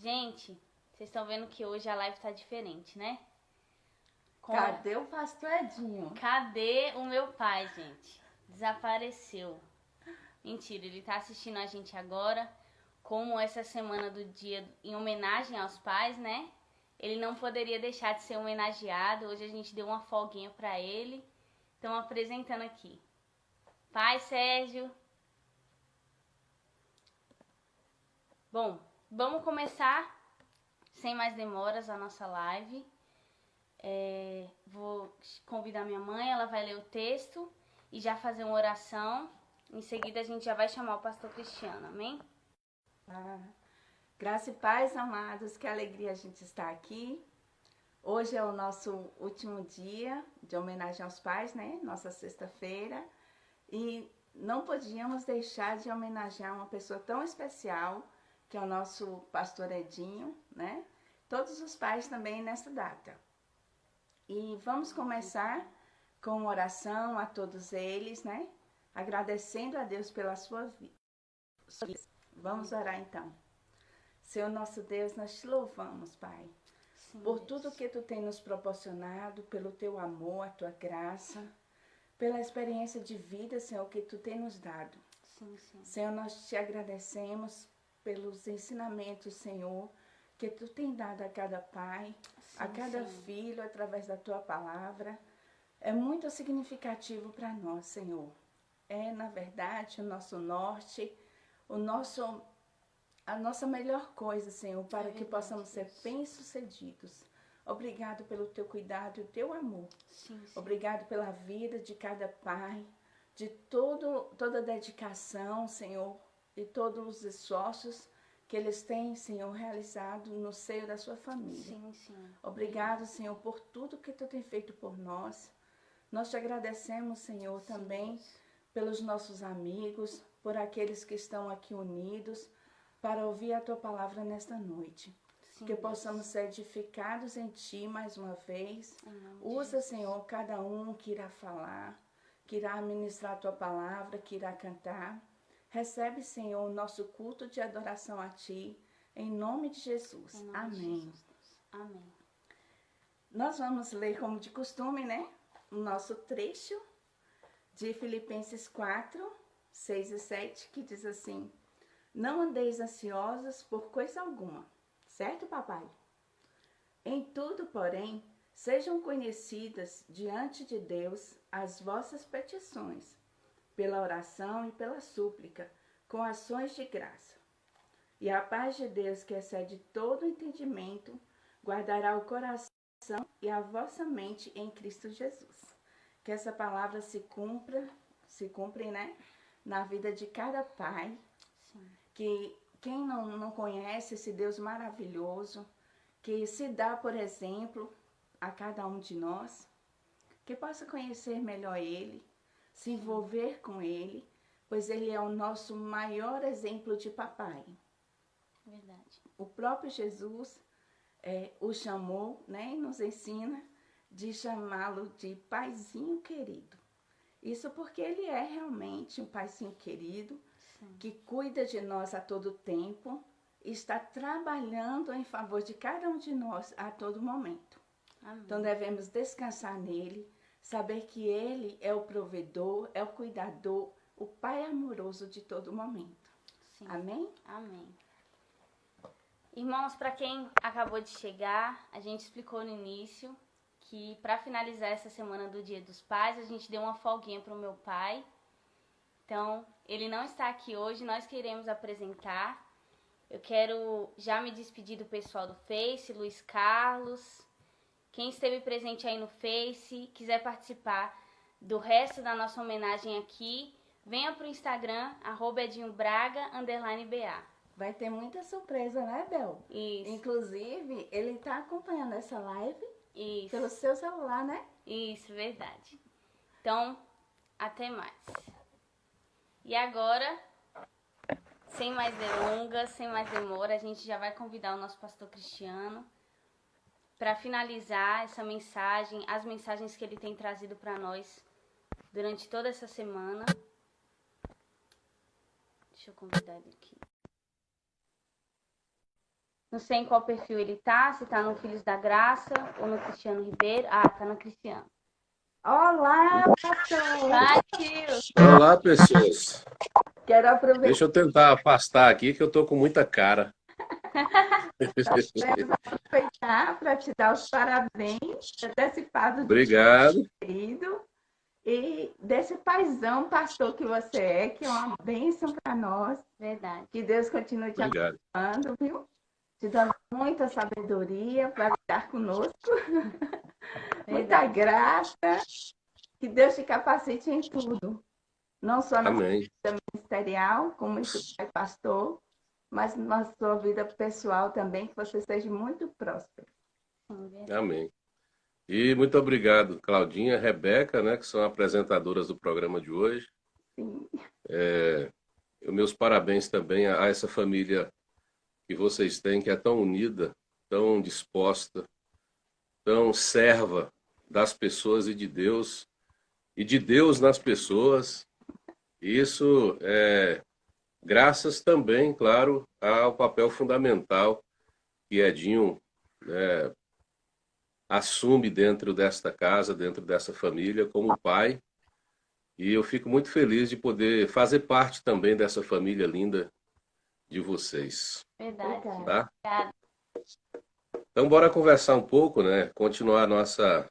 Gente, vocês estão vendo que hoje a live tá diferente, né? Cadê o pastor Edinho? Cadê o meu pai, gente? Desapareceu. Mentira, ele tá assistindo a gente agora. Como essa semana do dia em homenagem aos pais, né? Ele não poderia deixar de ser homenageado. Hoje a gente deu uma folguinha pra ele. Estão apresentando aqui. Pai Sérgio. Bom, vamos começar sem mais demoras a nossa live. Vou convidar minha mãe, ela vai ler o texto e já fazer uma oração. Em seguida a gente já vai chamar o pastor Cristiano, amém? Graça e paz, amados, que alegria a gente estar aqui. Hoje é o nosso último dia de homenagem aos pais, né? Nossa sexta-feira. E não podíamos deixar de homenagear uma pessoa tão especial, que é o nosso pastor Edinho, né? Todos os pais também nesta data. E vamos começar com uma oração a todos eles, né? Agradecendo a Deus pela sua vida. Vamos orar então. Senhor nosso Deus, nós te louvamos, Pai, Sim, por Deus. tudo que tu tem nos proporcionado, pelo teu amor, a tua graça, pela experiência de vida, Senhor, que tu tem nos dado. Sim, sim. Senhor, nós te agradecemos pelos ensinamentos, Senhor, que tu tem dado a cada pai, a cada filho, através da tua palavra. É muito significativo para nós, Senhor. É, na verdade, o nosso norte, a nossa melhor coisa, Senhor, para que possamos ser bem-sucedidos. Obrigado pelo teu cuidado e o teu amor. Sim, sim. Obrigado pela vida de cada pai, de toda a dedicação, Senhor, e todos os esforços que eles têm, Senhor, realizado no seio da sua família. Sim, sim. Obrigado, Senhor, por tudo que tu tem feito por nós. Nós te agradecemos, Senhor, também pelos nossos amigos, por aqueles que estão aqui unidos para ouvir a tua palavra nesta noite. Sim, Que possamos ser edificados em ti mais uma vez. Usa, Senhor, cada um que irá falar, que irá ministrar a tua palavra, que irá cantar. Recebe, Senhor, o nosso culto de adoração a ti, em nome de Jesus. Em nome Amém. de Jesus. Amém. Nós vamos ler, como de costume, né? O nosso trecho de Filipenses 4, 6 e 7, que diz assim: não andeis ansiosos por coisa alguma. Certo, papai? Em tudo, porém, sejam conhecidas diante de Deus as vossas petições, pela oração e pela súplica, com ações de graça. E a paz de Deus, que excede todo entendimento, guardará o coração e a vossa mente em Cristo Jesus. Que essa palavra se cumpre, né, na vida de cada pai. Sim. Que quem não conhece esse Deus maravilhoso, que se dá, por exemplo, a cada um de nós, que possa conhecer melhor Ele, se envolver com Ele, pois Ele é o nosso maior exemplo de papai. Verdade. O próprio Jesus o chamou, né, e nos ensina de chamá-lo de paizinho querido. Isso porque Ele é realmente um paizinho querido, que cuida de nós a todo tempo e está trabalhando em favor de cada um de nós a todo momento. Amém. Então devemos descansar nele, saber que ele é o provedor, é o cuidador, o pai amoroso de todo momento. Sim. Amém? Amém. Irmãos, para quem acabou de chegar, a gente explicou no início que para finalizar essa semana do Dia dos Pais, a gente deu uma folguinha para o meu pai. Então, ele não está aqui hoje, nós queremos apresentar. Eu quero já me despedir do pessoal do Face, Luiz Carlos. Quem esteve presente aí no Face, quiser participar do resto da nossa homenagem aqui, venha para o Instagram, @edinhobraga_ba. Vai ter muita surpresa, né, Bel? Isso. Inclusive, ele está acompanhando essa live Isso. pelo seu celular, né? Isso, verdade. Então, até mais. E agora, sem mais delongas, sem mais demora, a gente já vai convidar o nosso pastor Cristiano para finalizar essa mensagem, as mensagens que ele tem trazido para nós durante toda essa semana. Deixa eu convidar ele aqui. Não sei em qual perfil ele tá, se tá no Filhos da Graça ou no Cristiano Ribeiro. Ah, tá no Cristiano. Olá, pastor! Vai, tio! Olá, pessoas. Quero aproveitar Deixa eu tentar afastar aqui, que eu tô com muita cara. para te dar os parabéns antecipados do Obrigado. querido e desse paizão pastor que você é, que é uma bênção para nós. Verdade. Que Deus continue te Obrigado. abençoando, viu? Te dando muita sabedoria para lidar conosco. Muita graça. Que Deus te capacite em tudo. Não só na Amém. vida ministerial, como esse pai pastor, mas na sua vida pessoal também, que você seja muito próspero. Sim, verdade. Amém. E muito obrigado, Claudinha, Rebeca, né, que são apresentadoras do programa de hoje. Sim. Meus parabéns também a essa família que vocês têm, que é tão unida, tão disposta, tão serva das pessoas e de Deus nas pessoas. Isso é graças também, claro, ao papel fundamental que Edinho assume dentro desta casa, dentro dessa família, como pai. E eu fico muito feliz de poder fazer parte também dessa família linda de vocês, Verdade. tá? Obrigada. Então, bora conversar um pouco, né? Continuar a nossa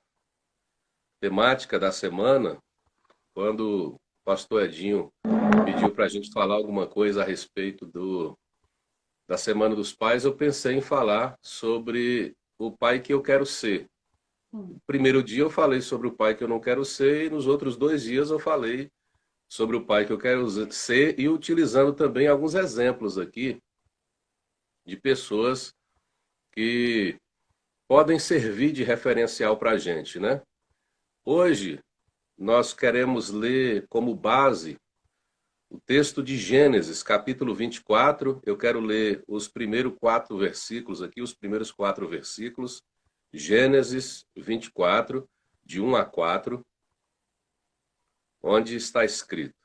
temática da semana, quando o pastor Edinho pediu para a gente falar alguma coisa a respeito da Semana dos Pais, eu pensei em falar sobre o pai que eu quero ser. No primeiro dia eu falei sobre o pai que eu não quero ser, e nos outros 2 dias eu falei sobre o pai que eu quero ser, e utilizando também alguns exemplos aqui de pessoas que podem servir de referencial para a gente, né? Hoje nós queremos ler como base o texto de Gênesis, capítulo 24. Eu quero ler os primeiros 4 versículos aqui, os primeiros 4 versículos. Gênesis 24, de 1 a 4, onde está escrito: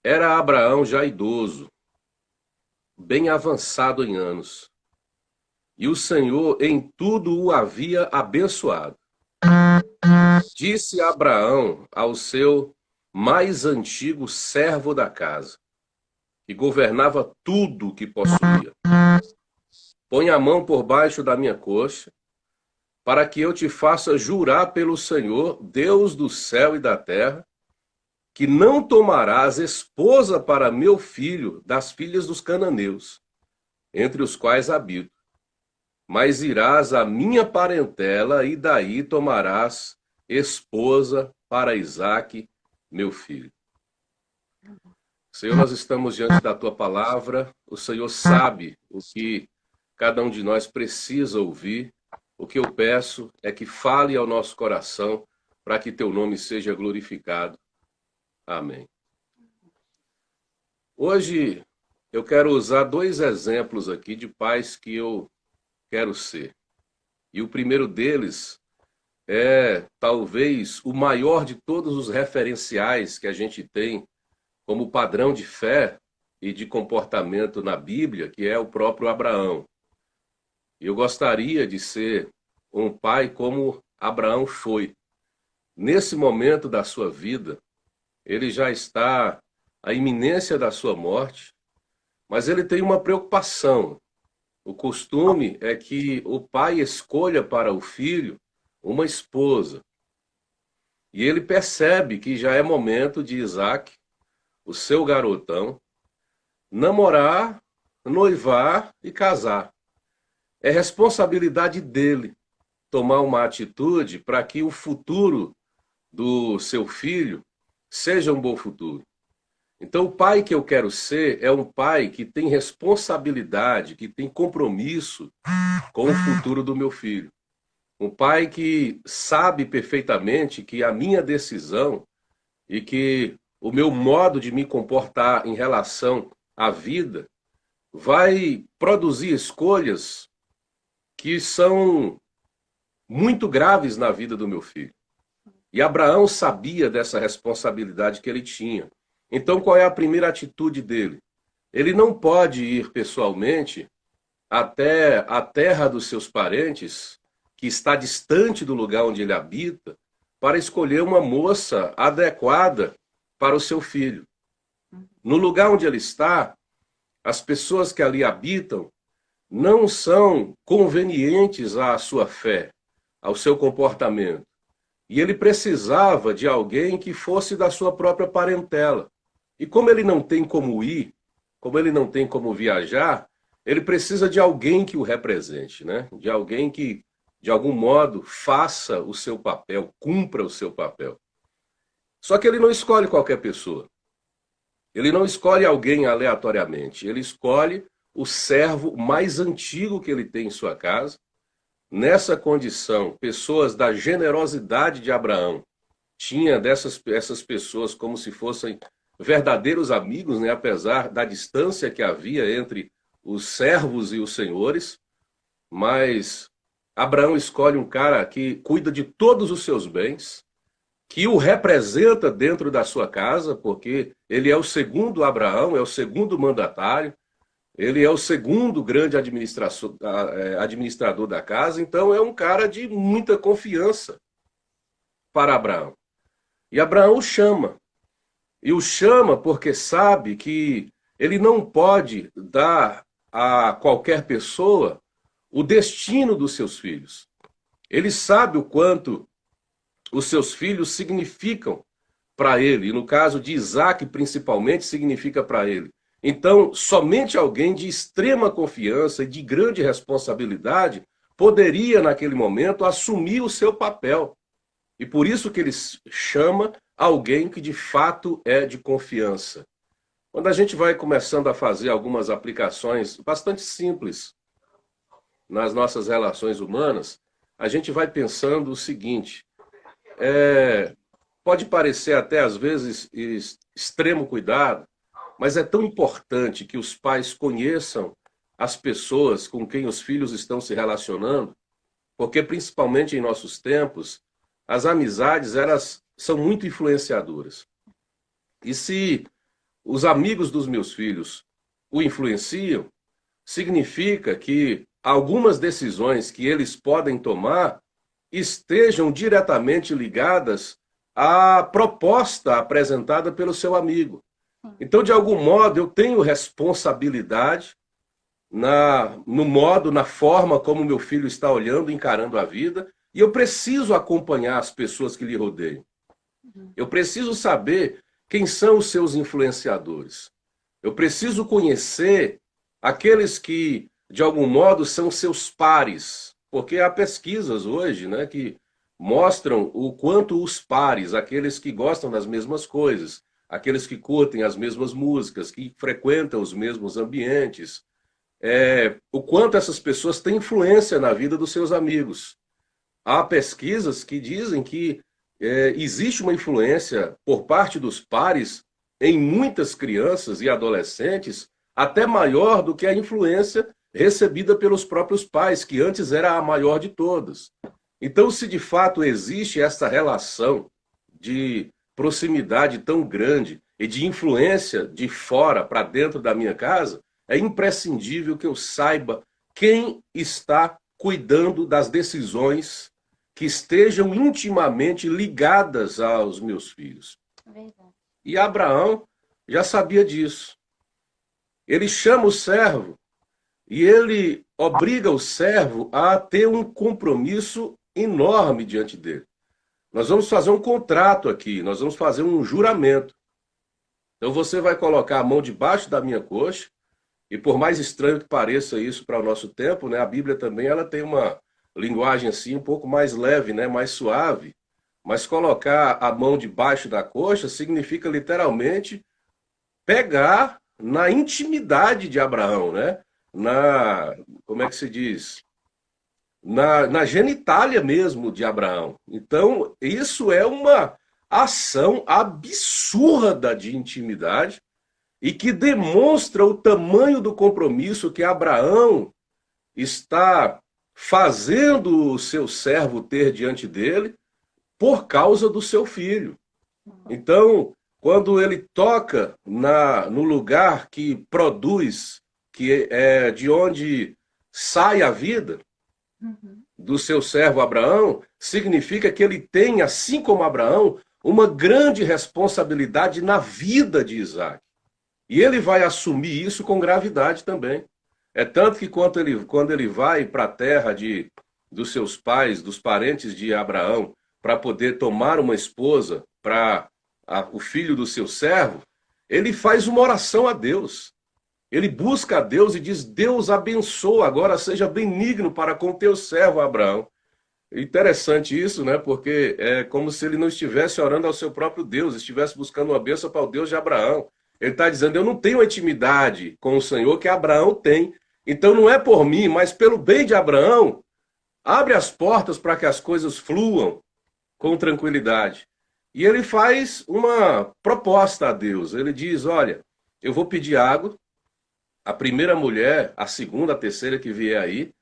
Era Abraão já idoso, bem avançado em anos, e o Senhor em tudo o havia abençoado. Disse Abraão ao seu mais antigo servo da casa, que governava tudo o que possuía: Põe a mão por baixo da minha coxa, para que eu te faça jurar pelo Senhor, Deus do céu e da terra, que não tomarás esposa para meu filho das filhas dos cananeus, entre os quais habito, mas irás à minha parentela e daí tomarás esposa para Isaque, meu filho. Senhor, nós estamos diante da tua palavra. O Senhor sabe o que cada um de nós precisa ouvir. O que eu peço é que fale ao nosso coração para que teu nome seja glorificado. Amém. Hoje eu quero usar 2 exemplos aqui de pais que eu quero ser. E o primeiro deles é talvez o maior de todos os referenciais que a gente tem como padrão de fé e de comportamento na Bíblia, que é o próprio Abraão. Eu gostaria de ser um pai como Abraão foi. Nesse momento da sua vida, ele já está à iminência da sua morte, mas ele tem uma preocupação. O costume é que o pai escolha para o filho uma esposa. E ele percebe que já é momento de Isaque, o seu garotão, namorar, noivar e casar. É responsabilidade dele tomar uma atitude para que o futuro do seu filho seja um bom futuro. Então, o pai que eu quero ser é um pai que tem responsabilidade, que tem compromisso com o futuro do meu filho. Um pai que sabe perfeitamente que a minha decisão e que o meu modo de me comportar em relação à vida vai produzir escolhas que são muito graves na vida do meu filho. E Abraão sabia dessa responsabilidade que ele tinha. Então, qual é a primeira atitude dele? Ele não pode ir pessoalmente até a terra dos seus parentes, que está distante do lugar onde ele habita, para escolher uma moça adequada para o seu filho. No lugar onde ele está, as pessoas que ali habitam não são convenientes à sua fé, ao seu comportamento. E ele precisava de alguém que fosse da sua própria parentela. E como ele não tem como ir, como ele não tem como viajar, ele precisa de alguém que o represente, né? De alguém que, de algum modo, faça o seu papel, cumpra o seu papel. Só que ele não escolhe qualquer pessoa. Ele não escolhe alguém aleatoriamente. Ele escolhe o servo mais antigo que ele tem em sua casa. Nessa condição, pessoas da generosidade de Abraão tinha essas pessoas como se fossem verdadeiros amigos, né? Apesar da distância que havia entre os servos e os senhores. Mas Abraão escolhe um cara que cuida de todos os seus bens, que o representa dentro da sua casa, porque ele é o segundo Abraão, é o segundo mandatário, ele é o segundo grande administrador da casa, então é um cara de muita confiança para Abraão. E Abraão o chama. E o chama porque sabe que ele não pode dar a qualquer pessoa o destino dos seus filhos. Ele sabe o quanto os seus filhos significam para ele, e no caso de Isaac, principalmente, significa para ele. Então, somente alguém de extrema confiança e de grande responsabilidade poderia, naquele momento, assumir o seu papel. E por isso que ele chama alguém que de fato é de confiança. Quando a gente vai começando a fazer algumas aplicações bastante simples nas nossas relações humanas, a gente vai pensando o seguinte: pode parecer até às vezes extremo cuidado, mas é tão importante que os pais conheçam as pessoas com quem os filhos estão se relacionando, porque principalmente em nossos tempos, as amizades elas são muito influenciadoras. E se os amigos dos meus filhos o influenciam, significa que algumas decisões que eles podem tomar estejam diretamente ligadas à proposta apresentada pelo seu amigo. Então, de algum modo, eu tenho responsabilidade no modo, na forma como meu filho está olhando, encarando a vida, e eu preciso acompanhar as pessoas que lhe rodeiam. Eu preciso saber quem são os seus influenciadores. Eu preciso conhecer aqueles que, de algum modo, são seus pares, porque há pesquisas hoje, né, que mostram o quanto os pares, aqueles que gostam das mesmas coisas, aqueles que curtem as mesmas músicas, que frequentam os mesmos ambientes, o quanto essas pessoas têm influência na vida dos seus amigos. Há pesquisas que dizem que existe uma influência por parte dos pares em muitas crianças e adolescentes, até maior do que a influência recebida pelos próprios pais, que antes era a maior de todas. Então, se de fato existe essa relação de proximidade tão grande e de influência de fora para dentro da minha casa, é imprescindível que eu saiba quem está cuidando das decisões que estejam intimamente ligadas aos meus filhos. Verdade. E Abraão já sabia disso. Ele chama o servo e ele obriga o servo a ter um compromisso enorme diante dele. Nós vamos fazer um contrato aqui, nós vamos fazer um juramento. Então você vai colocar a mão debaixo da minha coxa, e por mais estranho que pareça isso para o nosso tempo, né, a Bíblia também ela tem uma linguagem assim um pouco mais leve, né, mais suave, mas colocar a mão debaixo da coxa significa literalmente pegar na intimidade de Abraão, né? Como é que se diz? Na genitália mesmo de Abraão. Então, isso é uma ação absurda de intimidade e que demonstra o tamanho do compromisso que Abraão está fazendo o seu servo ter diante dele por causa do seu filho. Então, quando ele toca no lugar que produz, que é de onde sai a vida do seu servo Abraão, significa que ele tem, assim como Abraão, uma grande responsabilidade na vida de Isaac. E ele vai assumir isso com gravidade também. É tanto que quando ele vai para a terra dos seus pais, dos parentes de Abraão, para poder tomar uma esposa para o filho do seu servo, ele faz uma oração a Deus. Ele busca a Deus e diz: Deus abençoa, agora seja benigno para com teu servo Abraão. Interessante isso, né? Porque é como se ele não estivesse orando ao seu próprio Deus, estivesse buscando uma bênção para o Deus de Abraão. Ele está dizendo: eu não tenho a intimidade com o Senhor que Abraão tem. Então não é por mim, mas pelo bem de Abraão, abre as portas para que as coisas fluam com tranquilidade. E ele faz uma proposta a Deus. Ele diz: olha, eu vou pedir água, a primeira mulher, a segunda, a terceira que vier aí,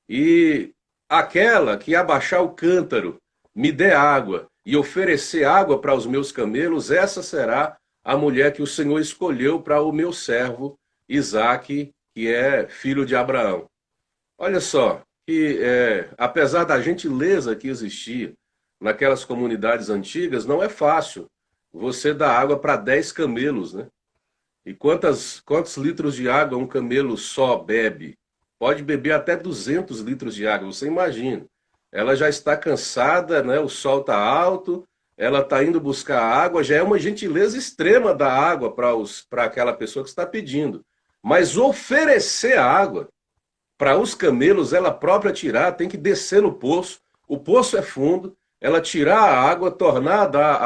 e aquela que abaixar o cântaro, me dê água e oferecer água para os meus camelos, essa será a mulher que o Senhor escolheu para o meu servo Isaque, que é filho de Abraão. Olha só, que apesar da gentileza que existia naquelas comunidades antigas, não é fácil você dar água para 10 camelos, né? E quantos litros de água um camelo só bebe? Pode beber até 200 litros de água, você imagina. Ela já está cansada, né? O sol está alto, ela está indo buscar água, já é uma gentileza extrema da água para aquela pessoa que está pedindo. Mas oferecer água para os camelos, ela própria tirar, tem que descer no poço. O poço é fundo, ela tirar a água, tornar a dar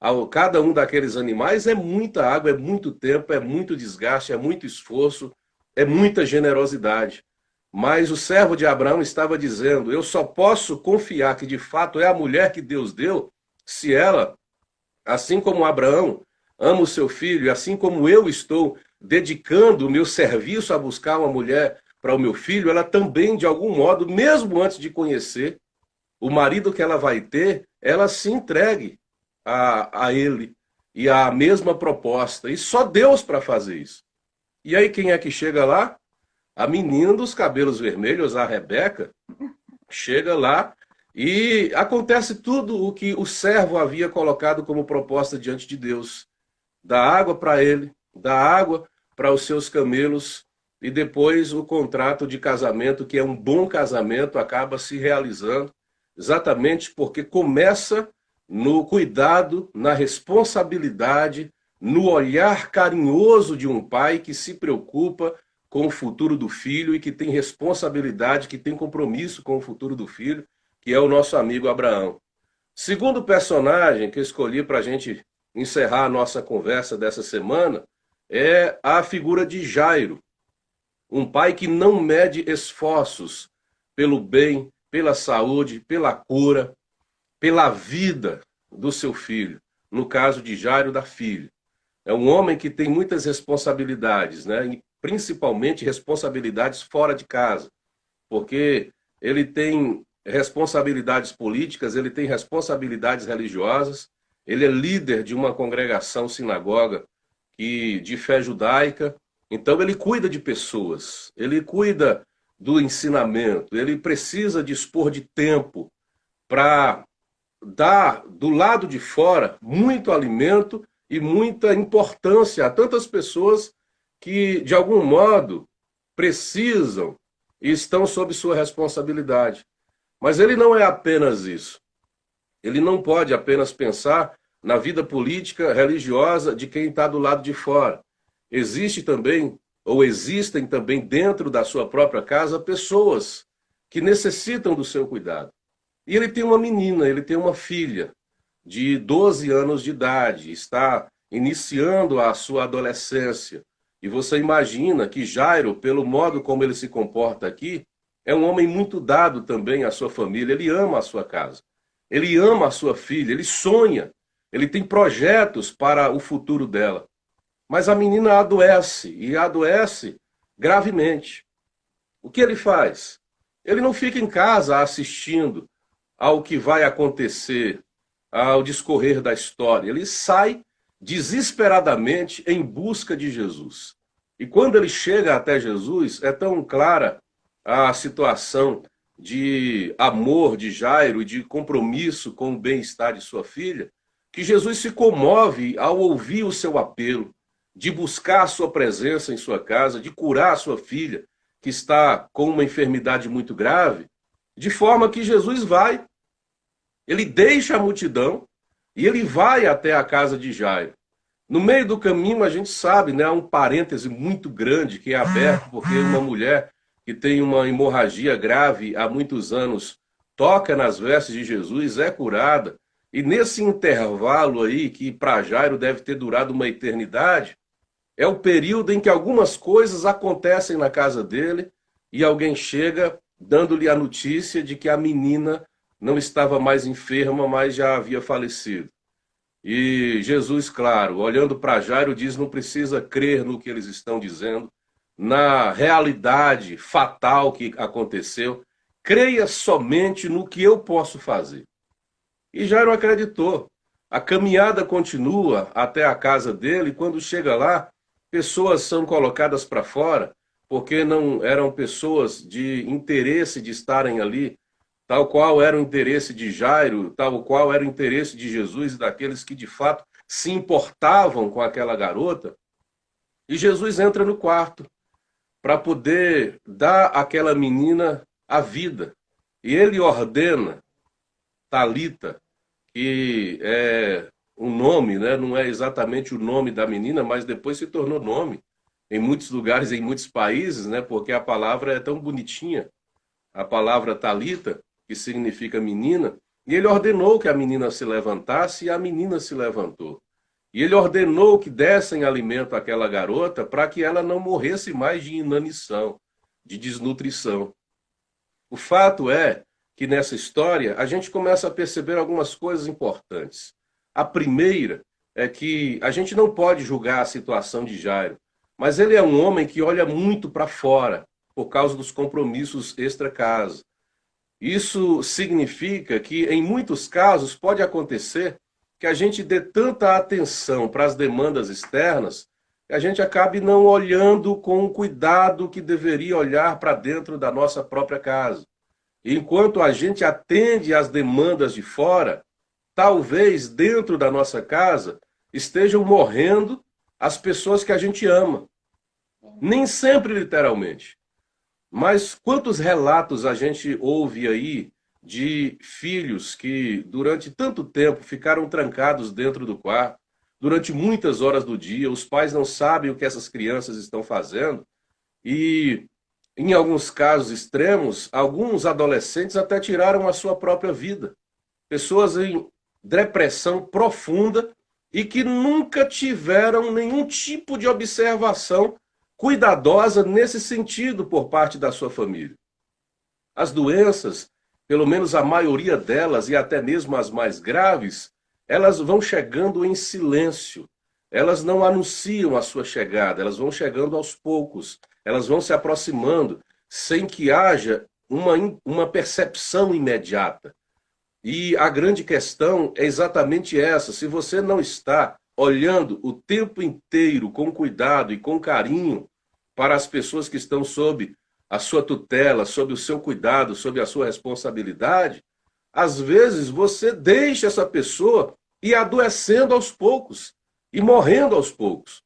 ao cada um daqueles animais, é muita água, é muito tempo, é muito desgaste, é muito esforço, é muita generosidade. Mas o servo de Abraão estava dizendo: eu só posso confiar que de fato é a mulher que Deus deu, se ela, assim como Abraão ama o seu filho, e assim como eu estou dedicando o meu serviço a buscar uma mulher para o meu filho, ela também, de algum modo, mesmo antes de conhecer o marido que ela vai ter, ela se entregue a ele e a mesma proposta. E só Deus para fazer isso. E aí quem é que chega lá? A menina dos cabelos vermelhos, a Rebeca, chega lá e acontece tudo o que o servo havia colocado como proposta diante de Deus. Dá água para ele, dá água para os seus camelos, e depois o contrato de casamento, que é um bom casamento, acaba se realizando, exatamente porque começa no cuidado, na responsabilidade, no olhar carinhoso de um pai que se preocupa com o futuro do filho e que tem responsabilidade, que tem compromisso com o futuro do filho, que é o nosso amigo Abraão. Segundo personagem que eu escolhi para a gente encerrar a nossa conversa dessa semana é a figura de Jairo, um pai que não mede esforços pelo bem, pela saúde, pela cura, pela vida do seu filho. No caso de Jairo, da filha. É um homem que tem muitas responsabilidades, né? E principalmente responsabilidades fora de casa, porque ele tem responsabilidades políticas, ele tem responsabilidades religiosas, ele é líder de uma congregação sinagoga de fé judaica, então ele cuida de pessoas, ele cuida do ensinamento, ele precisa dispor de tempo para dar do lado de fora muito alimento e muita importância a tantas pessoas que, de algum modo, precisam e estão sob sua responsabilidade. Mas ele não é apenas isso. Ele não pode apenas pensar na vida política, religiosa de quem está do lado de fora. Existe também, ou existem também dentro da sua própria casa, pessoas que necessitam do seu cuidado. E ele tem uma menina, ele tem uma filha de 12 anos de idade, está iniciando a sua adolescência. E você imagina que Jairo, pelo modo como ele se comporta aqui, é um homem muito dado também à sua família, ele ama a sua casa, ele ama a sua filha, ele sonha, ele tem projetos para o futuro dela. Mas a menina adoece, e adoece gravemente. O que ele faz? Ele não fica em casa assistindo ao que vai acontecer, ao discorrer da história. Ele sai desesperadamente em busca de Jesus. E quando ele chega até Jesus, é tão clara a situação de amor de Jairo e de compromisso com o bem-estar de sua filha, que Jesus se comove ao ouvir o seu apelo, de buscar a sua presença em sua casa, de curar a sua filha, que está com uma enfermidade muito grave, de forma que Jesus vai, ele deixa a multidão e ele vai até a casa de Jairo. No meio do caminho, a gente sabe, né, há um parêntese muito grande que é aberto, porque uma mulher que tem uma hemorragia grave há muitos anos toca nas vestes de Jesus, é curada. E nesse intervalo aí, que para Jairo deve ter durado uma eternidade, é o período em que algumas coisas acontecem na casa dele e alguém chega dando-lhe a notícia de que a menina não estava mais enferma, mas já havia falecido. E Jesus, claro, olhando para Jairo, diz: não precisa crer no que eles estão dizendo, na realidade fatal que aconteceu, creia somente no que eu posso fazer. E Jairo acreditou. A caminhada continua até a casa dele, e quando chega lá, pessoas são colocadas para fora, porque não eram pessoas de interesse de estarem ali, tal qual era o interesse de Jairo, tal qual era o interesse de Jesus e daqueles que de fato se importavam com aquela garota. E Jesus entra no quarto para poder dar àquela menina a vida. E ele ordena, Talita, que é um nome, né? Não é exatamente o nome da menina, mas depois se tornou nome em muitos lugares, em muitos países, né? Porque a palavra é tão bonitinha, a palavra Talita, que significa menina, e ele ordenou que a menina se levantasse, e a menina se levantou. E ele ordenou que dessem alimento àquela garota para que ela não morresse mais de inanição, de desnutrição. O fato é que nessa história a gente começa a perceber algumas coisas importantes. A primeira é que a gente não pode julgar a situação de Jairo, mas ele é um homem que olha muito para fora por causa dos compromissos extra-casa. Isso significa que, em muitos casos, pode acontecer que a gente dê tanta atenção para as demandas externas que a gente acabe não olhando com o cuidado que deveria olhar para dentro da nossa própria casa. E enquanto a gente atende às demandas de fora, talvez dentro da nossa casa estejam morrendo as pessoas que a gente ama. Nem sempre literalmente. Mas quantos relatos a gente ouve aí de filhos que durante tanto tempo ficaram trancados dentro do quarto, durante muitas horas do dia, os pais não sabem o que essas crianças estão fazendo e, em alguns casos extremos, alguns adolescentes até tiraram a sua própria vida. Pessoas em depressão profunda e que nunca tiveram nenhum tipo de observação cuidadosa nesse sentido por parte da sua família. As doenças, pelo menos a maioria delas, e até mesmo as mais graves, elas vão chegando em silêncio. Elas não anunciam a sua chegada, elas vão chegando aos poucos, elas vão se aproximando sem que haja uma percepção imediata. E a grande questão é exatamente essa: se você não está olhando o tempo inteiro com cuidado e com carinho para as pessoas que estão sob a sua tutela, sob o seu cuidado, sob a sua responsabilidade, às vezes você deixa essa pessoa ir adoecendo aos poucos e morrendo aos poucos.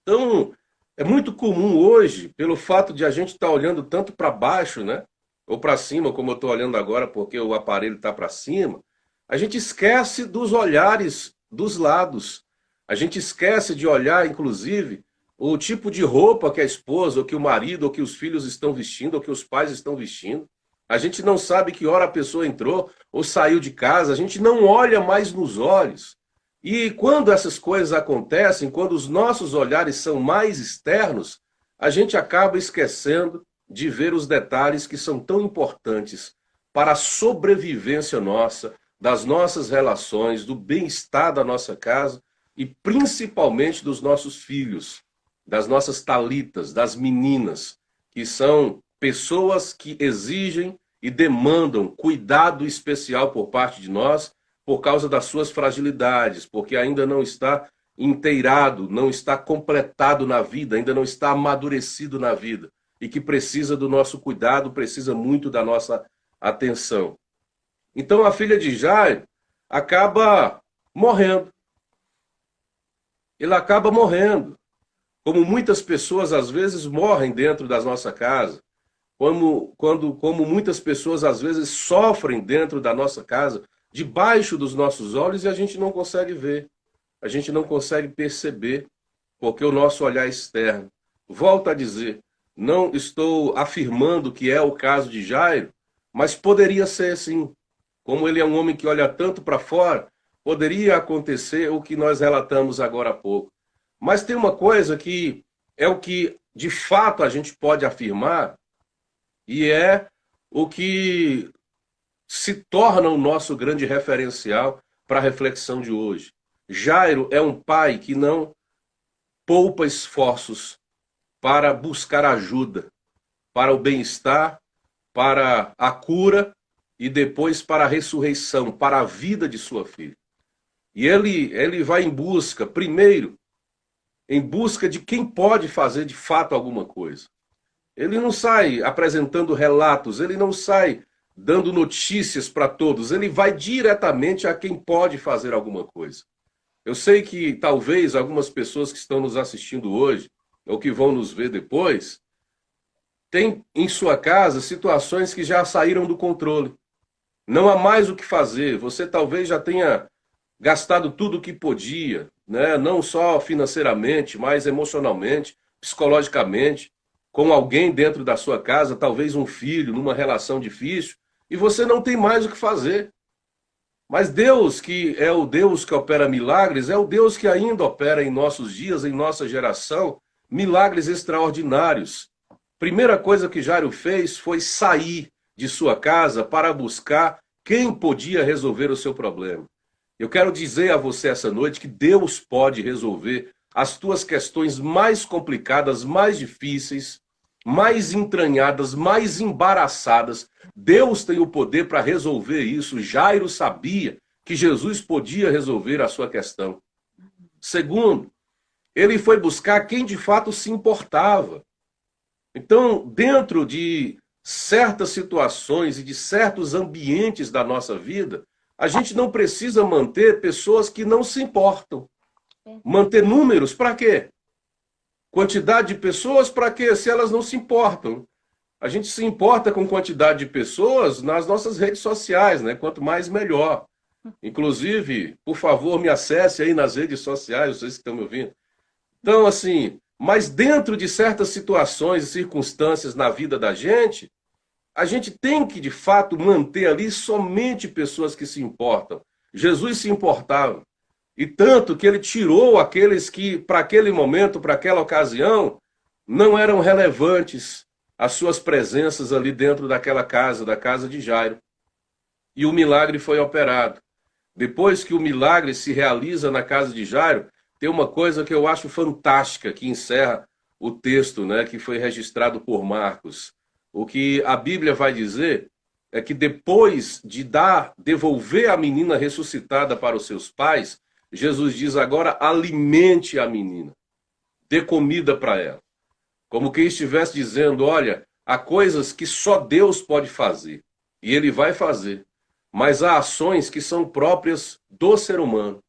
Então, é muito comum hoje, pelo fato de a gente estar olhando tanto para baixo, né? Ou para cima, como eu estou olhando agora, porque o aparelho está para cima, a gente esquece dos olhares dos lados. A gente esquece de olhar, inclusive, o tipo de roupa que a esposa, ou que o marido, ou que os filhos estão vestindo, ou que os pais estão vestindo. A gente não sabe que hora a pessoa entrou ou saiu de casa. A gente não olha mais nos olhos. E quando essas coisas acontecem, quando os nossos olhares são mais externos, a gente acaba esquecendo de ver os detalhes que são tão importantes para a sobrevivência nossa, das nossas relações, do bem-estar da nossa casa e principalmente dos nossos filhos, das nossas talitas, das meninas, que são pessoas que exigem e demandam cuidado especial por parte de nós por causa das suas fragilidades, porque ainda não está inteirado, não está completado na vida, ainda não está amadurecido na vida e que precisa do nosso cuidado, precisa muito da nossa atenção. Então a filha de Jairo acaba morrendo. Ele acaba morrendo. Como muitas pessoas às vezes morrem dentro da nossa casa, como muitas pessoas às vezes sofrem dentro da nossa casa, debaixo dos nossos olhos, e a gente não consegue ver, a gente não consegue perceber, porque o nosso olhar externo. Volto a dizer, não estou afirmando que é o caso de Jairo, mas poderia ser sim. Como ele é um homem que olha tanto para fora, poderia acontecer o que nós relatamos agora há pouco. Mas tem uma coisa que é o que de fato a gente pode afirmar, e é o que se torna o nosso grande referencial para a reflexão de hoje. Jairo é um pai que não poupa esforços para buscar ajuda, para o bem-estar, para a cura e depois para a ressurreição, para a vida de sua filha. E ele vai em busca, primeiro, em busca de quem pode fazer de fato alguma coisa. Ele não sai apresentando relatos, ele não sai dando notícias para todos, ele vai diretamente a quem pode fazer alguma coisa. Eu sei que talvez algumas pessoas que estão nos assistindo hoje, ou que vão nos ver depois, têm em sua casa situações que já saíram do controle. Não há mais o que fazer, você talvez já tenha gastado tudo o que podia, né? Não só financeiramente, mas emocionalmente, psicologicamente, com alguém dentro da sua casa, talvez um filho, numa relação difícil, e você não tem mais o que fazer. Mas Deus, que é o Deus que opera milagres, é o Deus que ainda opera em nossos dias, em nossa geração, milagres extraordinários. Primeira coisa que Jairo fez foi sair de sua casa para buscar quem podia resolver o seu problema. Eu quero dizer a você essa noite que Deus pode resolver as tuas questões mais complicadas, mais difíceis, mais entranhadas, mais embaraçadas. Deus tem o poder para resolver isso. Jairo sabia que Jesus podia resolver a sua questão. Segundo, ele foi buscar quem de fato se importava. Então, dentro de certas situações e de certos ambientes da nossa vida, a gente não precisa manter pessoas que não se importam. Manter números para quê? Quantidade de pessoas para quê? Se elas não se importam. A gente se importa com quantidade de pessoas nas nossas redes sociais, né? Quanto mais, melhor. Inclusive, por favor, me acesse aí nas redes sociais, vocês que estão me ouvindo. Então, assim, mas dentro de certas situações e circunstâncias na vida da gente, a gente tem que, de fato, manter ali somente pessoas que se importam. Jesus se importava. E tanto que ele tirou aqueles que, para aquele momento, para aquela ocasião, não eram relevantes as suas presenças ali dentro daquela casa, da casa de Jairo. E o milagre foi operado. Depois que o milagre se realiza na casa de Jairo, tem uma coisa que eu acho fantástica, que encerra o texto, né, que foi registrado por Marcos. O que a Bíblia vai dizer é que depois de devolver a menina ressuscitada para os seus pais, Jesus diz agora, alimente a menina, dê comida para ela. Como quem estivesse dizendo, olha, há coisas que só Deus pode fazer, e Ele vai fazer, mas há ações que são próprias do ser humano.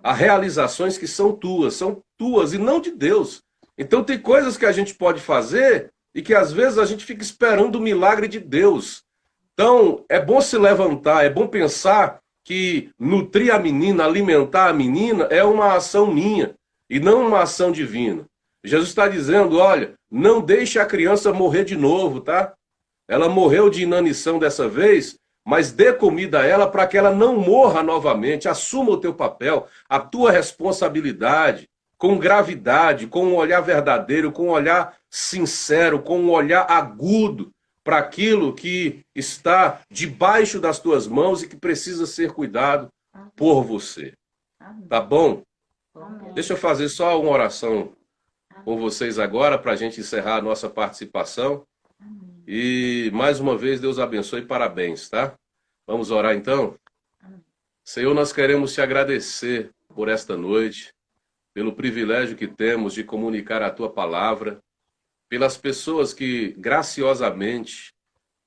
Há realizações que são tuas e não de Deus. Então tem coisas que a gente pode fazer e que às vezes a gente fica esperando o milagre de Deus. Então é bom se levantar, é bom pensar que nutrir a menina, alimentar a menina é uma ação minha e não uma ação divina. Jesus está dizendo, olha, não deixe a criança morrer de novo, tá? Ela morreu de inanição dessa vez, mas dê comida a ela para que ela não morra novamente. Assuma o teu papel, a tua responsabilidade, com gravidade, com um olhar verdadeiro, com um olhar sincero, com um olhar agudo para aquilo que está debaixo das tuas mãos e que precisa ser cuidado por você. Tá bom? Deixa eu fazer só uma oração com vocês agora para a gente encerrar a nossa participação. E mais uma vez, Deus abençoe e parabéns, tá? Vamos orar então? Senhor, nós queremos te agradecer por esta noite. pelo privilégio que temos de comunicar a tua palavra, pelas pessoas que graciosamente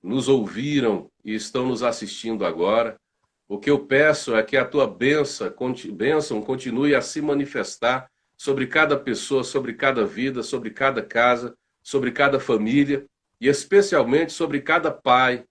nos ouviram e estão nos assistindo agora. O que eu peço é que a tua bênção continue a se manifestar sobre cada pessoa, sobre cada vida, sobre cada casa, sobre cada família e especialmente sobre cada pai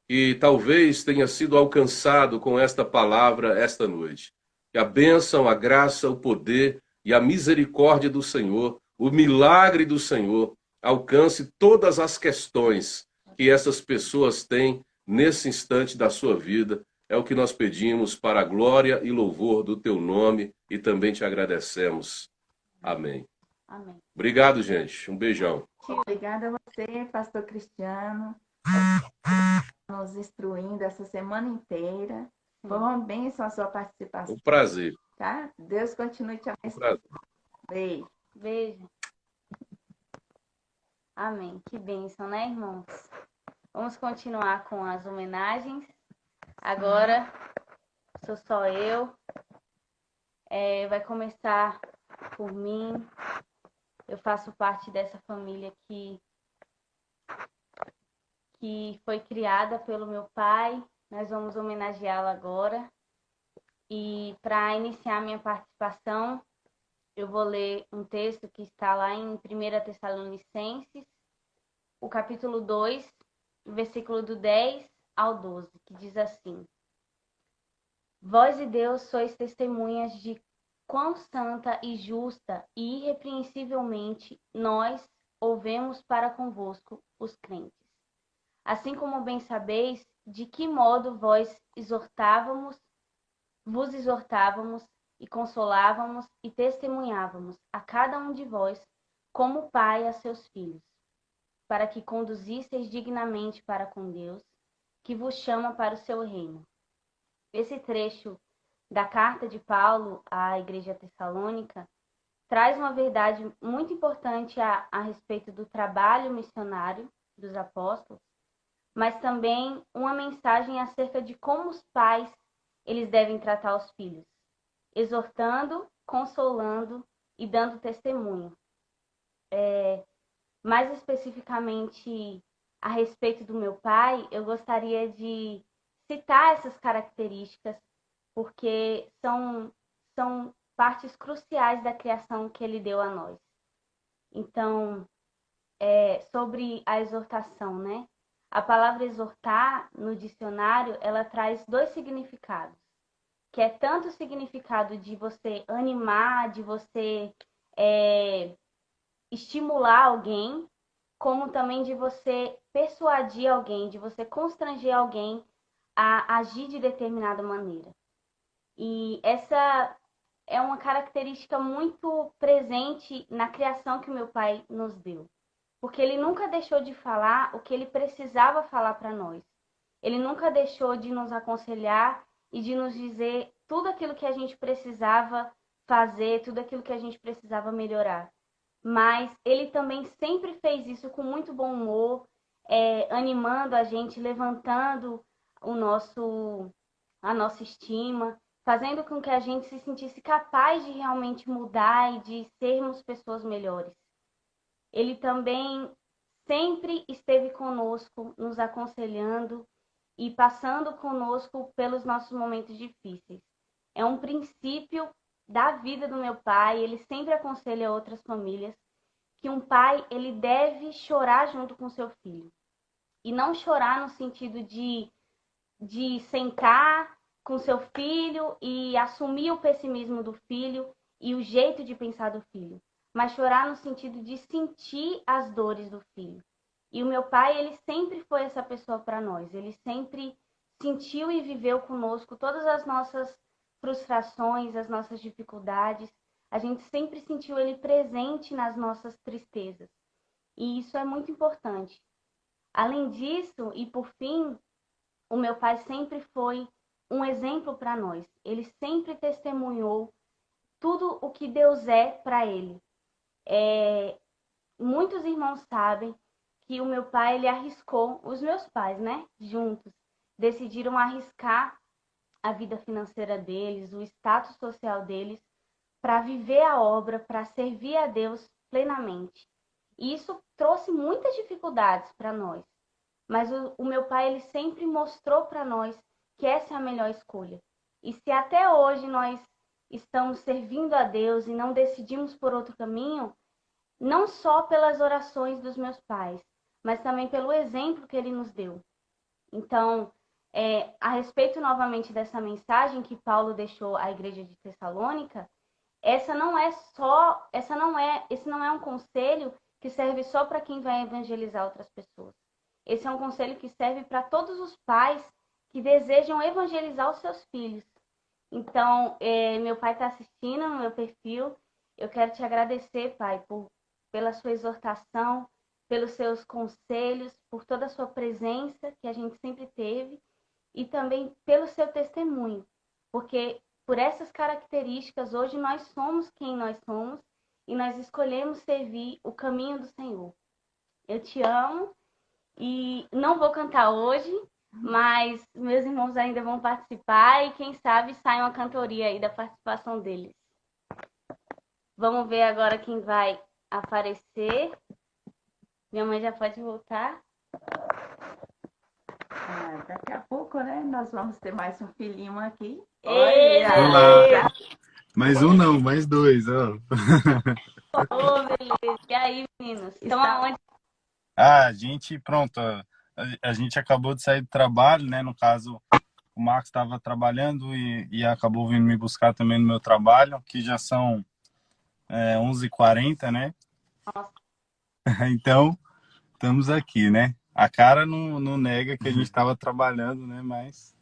que talvez tenha sido alcançado com esta palavra esta noite. Que a bênção, a graça, o poder e a misericórdia do Senhor, o milagre do Senhor, alcance todas as questões que essas pessoas têm nesse instante da sua vida. É o que nós pedimos para a glória e louvor do teu nome e também te agradecemos. Amém. Amém. Obrigado, gente. Um beijão. Obrigada a você, pastor Cristiano, nos instruindo essa semana inteira. Foi uma bênção a sua participação. Um prazer. Tá? Deus continue te Um abençoando. prazer. Beijo. Beijo. Amém. Que bênção, né, irmãos? Vamos continuar com as homenagens. Agora, sou só eu. Vai começar por mim. Eu faço parte dessa família que foi criada pelo meu pai. Nós vamos homenageá-lo agora. E para iniciar minha participação, eu vou ler um texto que está lá em 1 Tessalonicenses, o capítulo 2, versículo do 10 ao 12, que diz assim: Vós e Deus sois testemunhas de quão santa e justa e irrepreensivelmente nós ouvemos para convosco, os crentes. Assim como bem sabeis de que modo vos exortávamos e consolávamos e testemunhávamos a cada um de vós como pai a seus filhos, para que conduzisseis dignamente para com Deus, que vos chama para o seu reino. Esse trecho da carta de Paulo à igreja tessalônica traz uma verdade muito importante a respeito do trabalho missionário dos apóstolos, mas também uma mensagem acerca de como os pais eles devem tratar os filhos, exortando, consolando e dando testemunho. Mais especificamente a respeito do meu pai, eu gostaria de citar essas características, porque são partes cruciais da criação que ele deu a nós. Então, sobre a exortação, né? A palavra exortar, no dicionário, ela traz dois significados, que é tanto o significado de você animar, de você estimular alguém, como também de você persuadir alguém, de você constranger alguém a agir de determinada maneira. E essa é uma característica muito presente na criação que o meu pai nos deu. Porque ele nunca deixou de falar o que ele precisava falar para nós. Ele nunca deixou de nos aconselhar e de nos dizer tudo aquilo que a gente precisava fazer, tudo aquilo que a gente precisava melhorar. Mas ele também sempre fez isso com muito bom humor, animando a gente, levantando a nossa estima, fazendo com que a gente se sentisse capaz de realmente mudar e de sermos pessoas melhores. Ele também sempre esteve conosco, nos aconselhando e passando conosco pelos nossos momentos difíceis. É um princípio da vida do meu pai, ele sempre aconselha outras famílias que um pai ele deve chorar junto com seu filho. E não chorar no sentido de sentar com seu filho e assumir o pessimismo do filho e o jeito de pensar do filho, mas chorar no sentido de sentir as dores do filho. E o meu pai, ele sempre foi essa pessoa para nós. Ele sempre sentiu e viveu conosco todas as nossas frustrações, as nossas dificuldades. A gente sempre sentiu ele presente nas nossas tristezas. E isso é muito importante. Além disso, e por fim, o meu pai sempre foi um exemplo para nós. Ele sempre testemunhou tudo o que Deus é para ele. Muitos irmãos sabem que o meu pai, ele arriscou, os meus pais, né, juntos, decidiram arriscar a vida financeira deles, o status social deles, para viver a obra, para servir a Deus plenamente. E isso trouxe muitas dificuldades para nós. Mas o meu pai, ele sempre mostrou para nós que essa é a melhor escolha. E se até hoje nós estamos servindo a Deus e não decidimos por outro caminho, não só pelas orações dos meus pais, mas também pelo exemplo que ele nos deu. Então, a respeito novamente dessa mensagem que Paulo deixou à igreja de Tessalônica, esse não é um conselho que serve só para quem vai evangelizar outras pessoas. Esse é um conselho que serve para todos os pais que desejam evangelizar os seus filhos. Então, meu pai está assistindo no meu perfil. Eu quero te agradecer, pai, pela sua exortação, pelos seus conselhos, por toda a sua presença que a gente sempre teve e também pelo seu testemunho. Porque por essas características, hoje nós somos quem nós somos e nós escolhemos servir o caminho do Senhor. Eu te amo e não vou cantar hoje, mas meus irmãos ainda vão participar e quem sabe sai uma cantoria aí da participação deles. Vamos ver agora quem vai aparecer. Minha mãe já pode voltar. Daqui a pouco, né, nós vamos ter mais um filhinho aqui. Olá! Mais um não, mais dois, ó. Beleza. E aí, meninos? Estão aonde? A gente, pronto, a gente acabou de sair do trabalho, né? No caso, o Marcos estava trabalhando e acabou vindo me buscar também no meu trabalho, que já são 11h40, né? Nossa. Então, estamos aqui, né? A cara não nega que a gente estava trabalhando, né? Mas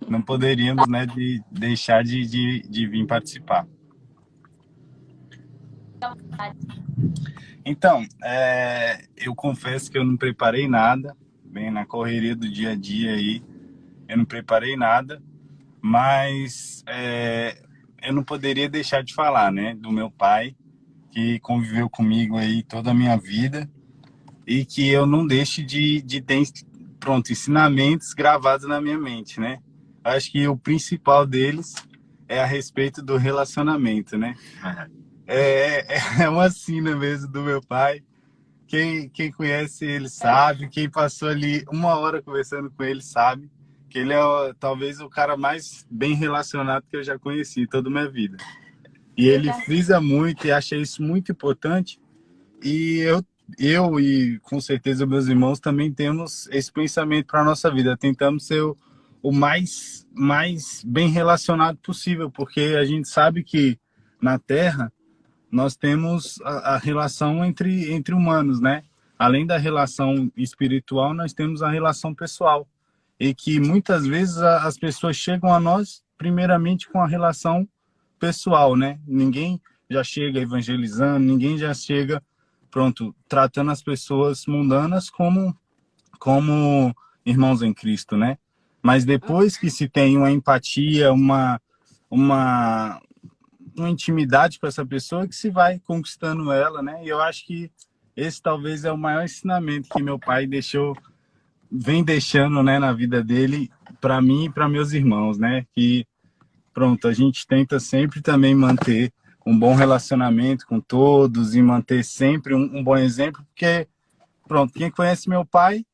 não poderíamos, né, deixar de vir participar. Então, eu confesso que eu não preparei nada, bem na correria do dia a dia aí, eu não preparei nada, mas eu não poderia deixar de falar, né, do meu pai, que conviveu comigo aí toda a minha vida e que eu não deixe de ter, ensinamentos gravados na minha mente, né? Acho que o principal deles é a respeito do relacionamento, né? É uma sina mesmo do meu pai. Quem conhece ele sabe, quem passou ali 1 hora conversando com ele sabe que ele é talvez o cara mais bem relacionado que eu já conheci toda a minha vida. E ele frisa muito e acha isso muito importante. E eu e com certeza meus irmãos também temos esse pensamento para a nossa vida. Tentamos ser o mais bem relacionado possível, porque a gente sabe que na Terra nós temos a relação entre humanos, né? Além da relação espiritual, nós temos a relação pessoal. E que muitas vezes as pessoas chegam a nós primeiramente com a relação pessoal, né? Ninguém já chega evangelizando, ninguém já chega, tratando as pessoas mundanas como irmãos em Cristo, né? Mas depois que se tem uma empatia, uma intimidade com essa pessoa, que se vai conquistando ela, né? E eu acho que esse talvez é o maior ensinamento que meu pai vem deixando, né, na vida dele, para mim e para meus irmãos, né? Que, a gente tenta sempre também manter um bom relacionamento com todos e manter sempre um bom exemplo, porque, quem conhece meu pai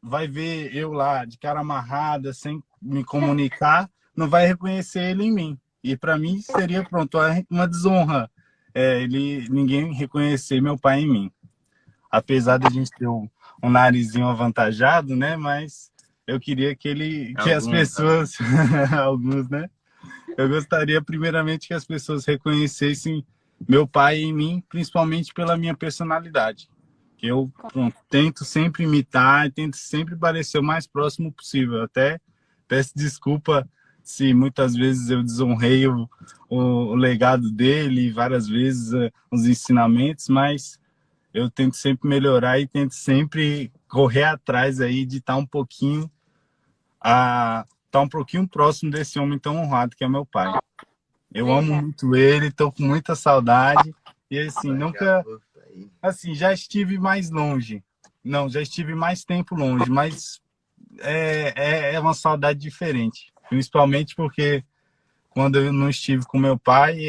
vai ver eu lá de cara amarrada, sem me comunicar, não vai reconhecer ele em mim. E para mim seria, uma desonra ninguém reconhecer meu pai em mim. Apesar de a gente ter um narizinho avantajado, né? Mas eu queria que as pessoas, alguns, né? Eu gostaria primeiramente que as pessoas reconhecessem meu pai em mim, principalmente pela minha personalidade. Que eu tento sempre imitar, tento sempre parecer o mais próximo possível. Até peço desculpa se muitas vezes eu desonrei o legado dele, várias vezes os ensinamentos, mas eu tento sempre melhorar e tento sempre correr atrás aí de estar um pouquinho próximo desse homem tão honrado que é meu pai. Eu amo muito ele, estou com muita saudade e já estive mais longe. Não, já estive mais tempo longe, mas é uma saudade diferente. Principalmente porque quando eu não estive com meu pai,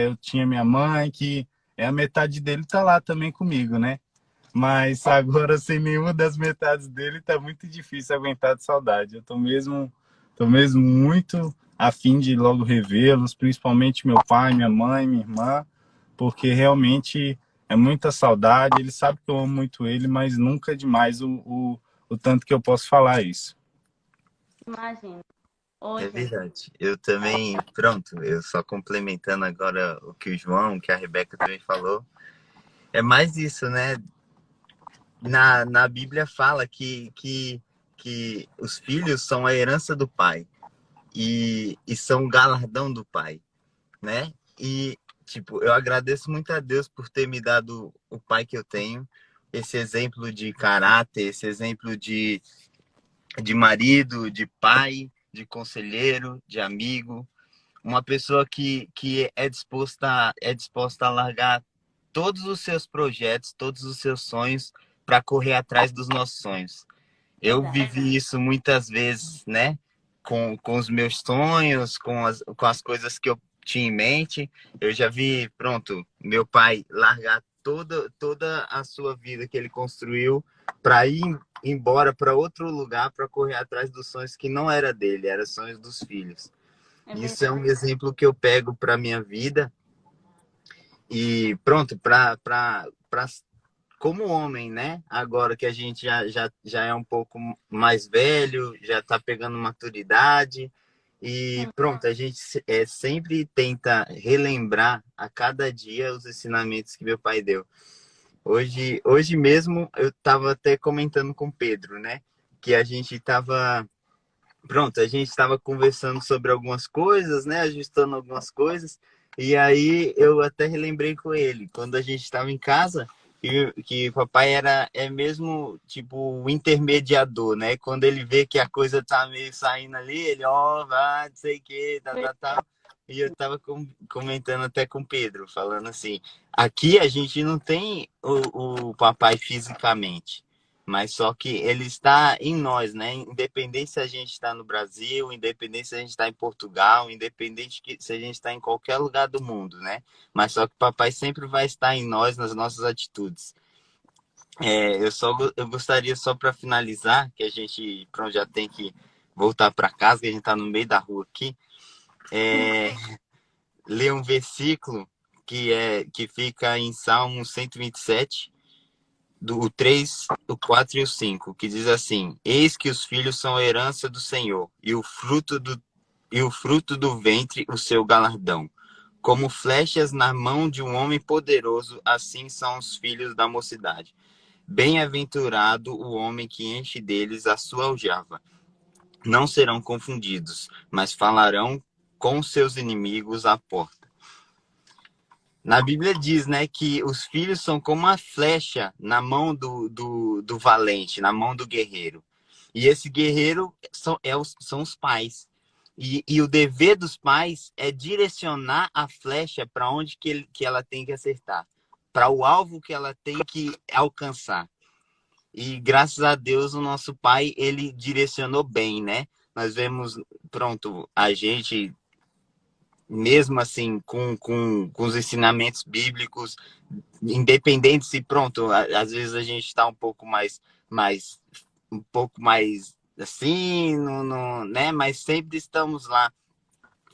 eu tinha minha mãe, que a metade dele tá lá também comigo, né? Mas agora, sem nenhuma das metades dele, tá muito difícil aguentar de saudade. Tô mesmo muito a fim de logo revê-los, principalmente meu pai, minha mãe, minha irmã, porque realmente é muita saudade. Ele sabe que eu amo muito ele, mas nunca é demais o tanto que eu posso falar isso. Imagina. É Hoje, verdade. Eu também, pronto, eu só complementando agora o que o João, que a Rebeca também falou. É mais isso, né? Na Bíblia fala que os filhos são a herança do pai e são o galardão do pai, né? E, tipo, eu agradeço muito a Deus por ter me dado o pai que eu tenho, esse exemplo de caráter, esse exemplo de marido, de pai, de conselheiro, de amigo, uma pessoa que é disposta a largar todos os seus projetos, todos os seus sonhos para correr atrás dos nossos sonhos. Eu verdade. vivi isso muitas vezes, né? Com os meus sonhos, com as coisas que eu tinha em mente. Eu já vi, pronto, meu pai largar toda a sua vida que ele construiu para ir embora para outro lugar para correr atrás dos sonhos que não era dele, eram sonhos dos filhos. É Isso é verdade. um exemplo que eu pego para minha vida e pronto, para como homem, né? Agora que a gente já é um pouco mais velho, já está pegando maturidade e Sim. pronto, a gente sempre tenta relembrar a cada dia os ensinamentos que meu pai deu. Hoje mesmo eu estava até comentando com o Pedro, né? Que a gente estava pronto, a gente estava conversando sobre algumas coisas, né? Ajustando algumas coisas. E aí eu até relembrei com ele, quando a gente estava em casa, que o papai é mesmo tipo o intermediador, né? Quando ele vê que a coisa tá meio saindo ali, ele, ó, vai, não sei o que, tá. E eu estava comentando até com o Pedro, falando assim, aqui a gente não tem o papai fisicamente, mas só que ele está em nós, né? Independente se a gente está no Brasil, independente se a gente está em Portugal, independente se a gente está em qualquer lugar do mundo, né? Mas só que o papai sempre vai estar em nós, nas nossas atitudes. Eu gostaria só para finalizar, que a gente pronto, já tem que voltar para casa, que a gente está no meio da rua aqui, ler um versículo que fica em Salmo 127, o 3, o 4 e o 5, que diz assim: Eis que os filhos são a herança do Senhor, e o fruto do ventre o seu galardão. Como flechas na mão de um homem poderoso, assim são os filhos da mocidade. Bem-aventurado o homem que enche deles a sua aljava. Não serão confundidos, mas falarão com seus inimigos à porta. Na Bíblia diz, né, que os filhos são como uma flecha na mão do valente, na mão do guerreiro. E esse guerreiro são os pais. E o dever dos pais é direcionar a flecha para onde que ela tem que acertar, para o alvo que ela tem que alcançar. E graças a Deus o nosso pai, ele direcionou bem, né? Nós vemos, pronto, a gente mesmo assim, com os ensinamentos bíblicos, independente se, pronto, às vezes a gente está um pouco um pouco mais assim, né? Mas sempre estamos lá,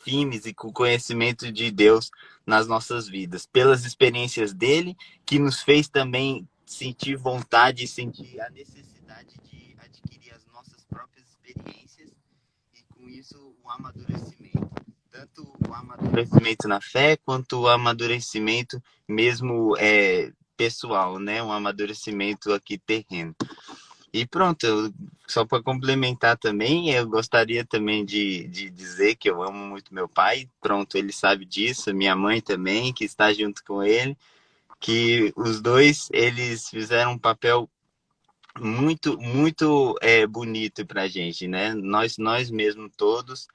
firmes e com conhecimento de Deus nas nossas vidas, pelas experiências dele, que nos fez também sentir vontade e sentir a necessidade de adquirir as nossas próprias experiências e, com isso, o amadurecimento. Tanto o amadurecimento na fé, quanto o amadurecimento mesmo pessoal, né? Um amadurecimento aqui terreno. E pronto, só para complementar também, eu gostaria também de dizer que eu amo muito meu pai. Pronto, ele sabe disso, minha mãe também, que está junto com ele, que os dois, eles fizeram um papel muito bonito para a gente, né? Nós mesmos todos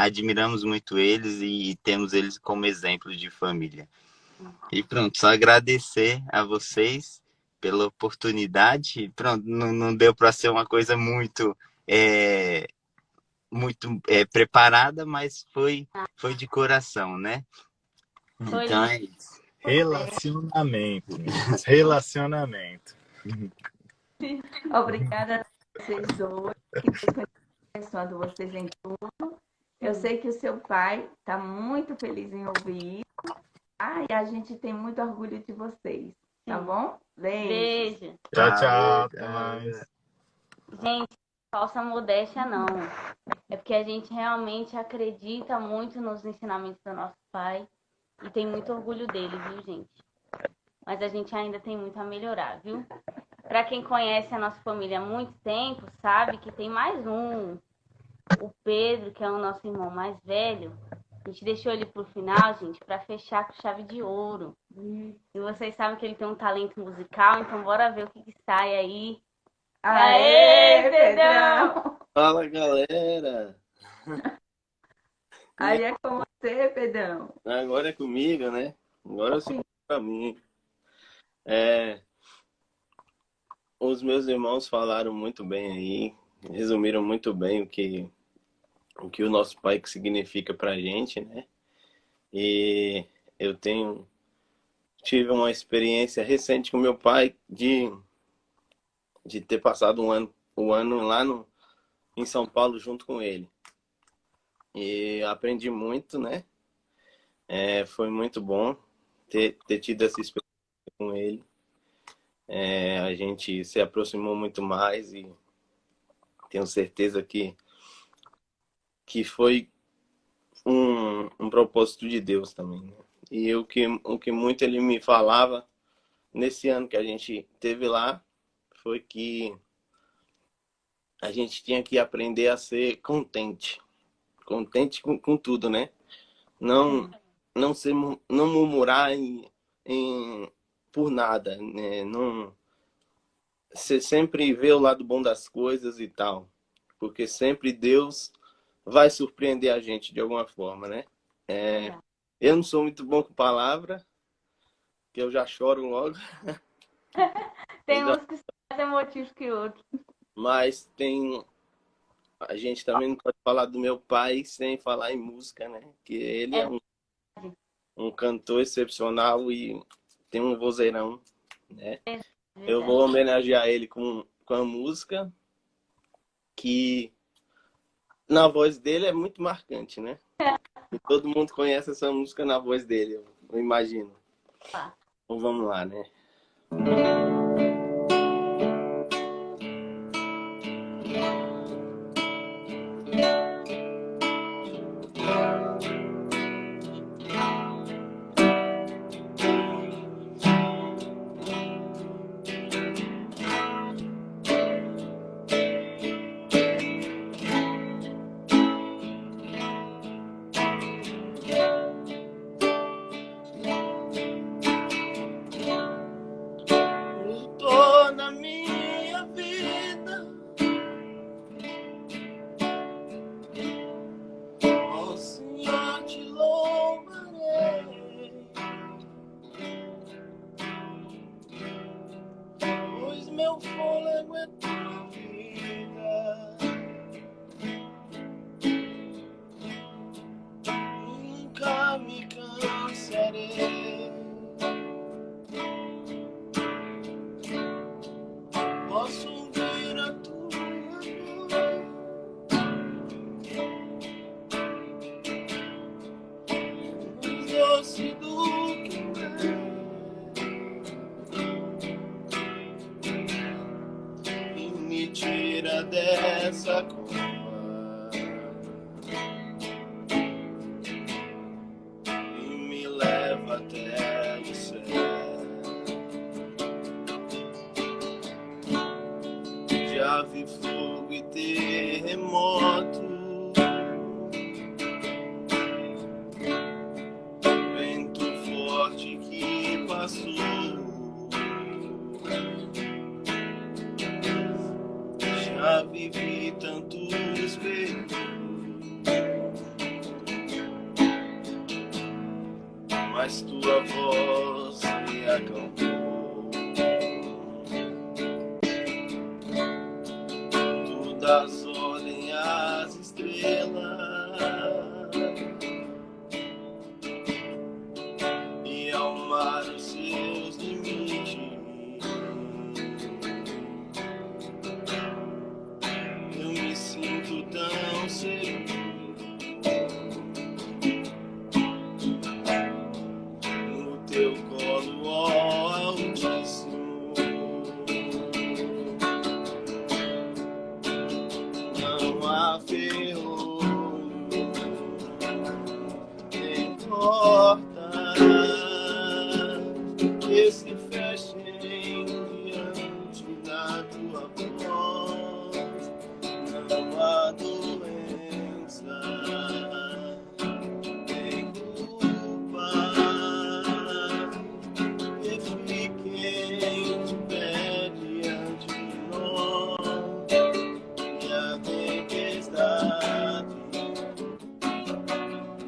admiramos muito eles e temos eles como exemplo de família. E pronto, só agradecer a vocês pela oportunidade. Pronto, não deu para ser uma coisa muito muito preparada, mas foi de coração, né? Foi Então lindo. é isso. Relacionamento, meninas, relacionamento. Obrigada a vocês hoje, que Deus continue abençoando vocês em tudo. Eu sei que o seu pai está muito feliz em ouvir isso. E a gente tem muito orgulho de vocês, tá Sim. bom? Beijo. Beijo. Tchau, tchau. Valeu, Até mais. Gente, falsa modéstia não. É porque a gente realmente acredita muito nos ensinamentos do nosso pai e tem muito orgulho dele, viu, gente? Mas a gente ainda tem muito a melhorar, viu? Para quem conhece a nossa família há muito tempo, sabe que tem mais um, o Pedro, que é o nosso irmão mais velho. A gente deixou ele pro final, gente, para fechar com chave de ouro. E vocês sabem que ele tem um talento musical, então bora ver o que sai aí. Aê, Pedrão! Fala, galera! Aí é com você, Pedrão. Agora é comigo, né? Agora eu sou pra mim. Os meus irmãos falaram muito bem aí, resumiram muito bem o que o nosso pai que significa pra gente, né? E eu tive uma experiência recente com meu pai de ter passado um ano lá em São Paulo junto com ele. E aprendi muito, né? Foi muito bom ter tido essa experiência com ele. A gente se aproximou muito mais e tenho certeza que foi um propósito de Deus também, né? E o que muito ele me falava nesse ano que a gente teve lá foi que a gente tinha que aprender a ser contente com tudo, né? Não murmurar por nada, né? Não, você sempre vê o lado bom das coisas e tal, porque sempre Deus vai surpreender a gente de alguma forma, né? Eu não sou muito bom com palavra, que eu já choro logo. Tem uns que são mais emotivos que outros. Mas a gente também não pode falar do meu pai sem falar em música, né? Que ele é um cantor excepcional e tem um vozeirão, né? Eu vou homenagear ele com a música que na voz dele é muito marcante, né? E todo mundo conhece essa música na voz dele, eu imagino. Então vamos lá, né? Toda minha vida, ó Senhor, te louvarei, pois meu fôlego é tua vida. Nunca me cansarei. Posso ouvir a tua voz, mais doce do que o mel, e me tira dessa cova e me leva até o céu. Já vi fogo e terremoto, vento forte que passou. Já vivi tantos perigos, mas tua voz me acalmou. Das ordem as estrelas, portas que se fechem diante da tua voz. Não há doença, nem culpa que fiquem de pé diante de nós. E a tempestade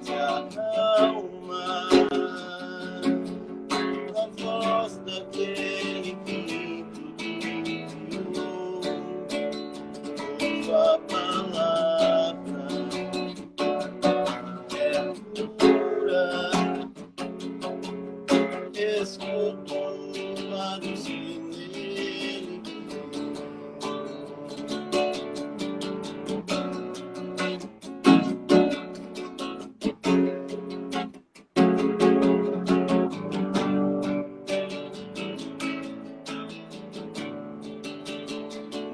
se acalma na voz daquele que tudo criou. Tua palavra é pura, escuto para os que nele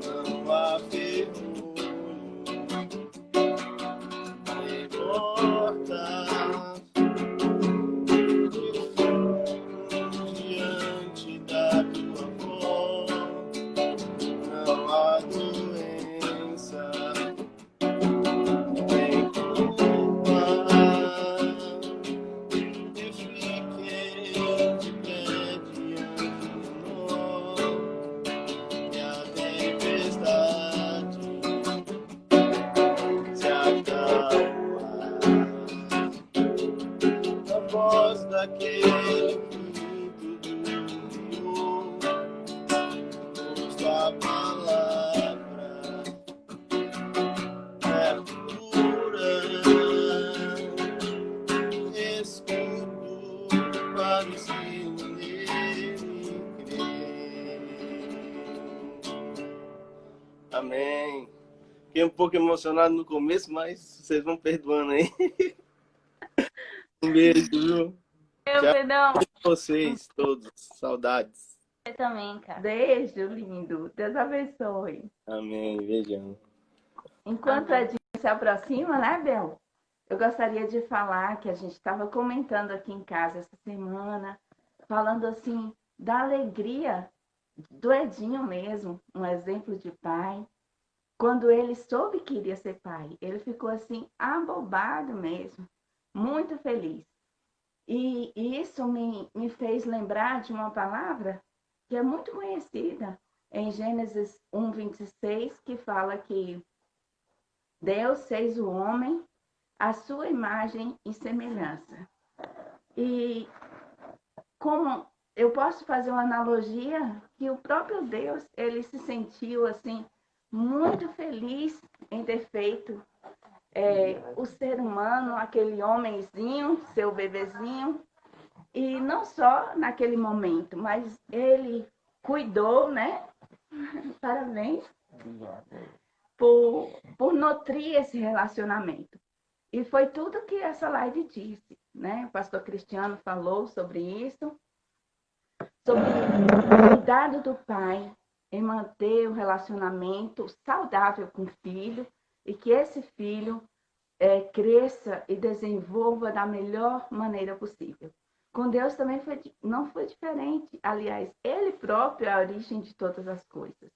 não há vergonha, nem portas diante da tua voz. Não há doença, nem culpa que fiquem de pé diante de nós. E a tempestade se acalma na voz daquele que tudo criou. Tua palavra é pura, escudo para os que nele creem. Amém. Fiquei um pouco emocionado no começo, mas vocês vão perdoando aí. Um beijo, viu? Eu, Tchau perdão. pra vocês todos. Saudades. Você também, cara. Beijo, lindo. Deus abençoe. Amém. Beijão. Enquanto a Edinho se aproxima, né, Bel? Eu gostaria de falar que a gente estava comentando aqui em casa essa semana, falando assim da alegria do Edinho mesmo, um exemplo de pai. Quando ele soube que iria ser pai, ele ficou assim abobado mesmo, muito feliz. E isso me fez lembrar de uma palavra que é muito conhecida em Gênesis 1:26, que fala que Deus fez o homem à sua imagem e semelhança. E como eu posso fazer uma analogia que o próprio Deus, ele se sentiu assim muito feliz em ter feito o ser humano, aquele homenzinho, seu bebezinho, e não só naquele momento, mas ele cuidou, né? Parabéns por nutrir esse relacionamento. E foi tudo que essa live disse, né? O pastor Cristiano falou sobre isso, sobre o cuidado do pai em manter o relacionamento saudável com o filho e que esse filho cresça e desenvolva da melhor maneira possível. Com Deus também não foi diferente. Aliás, ele próprio é a origem de todas as coisas.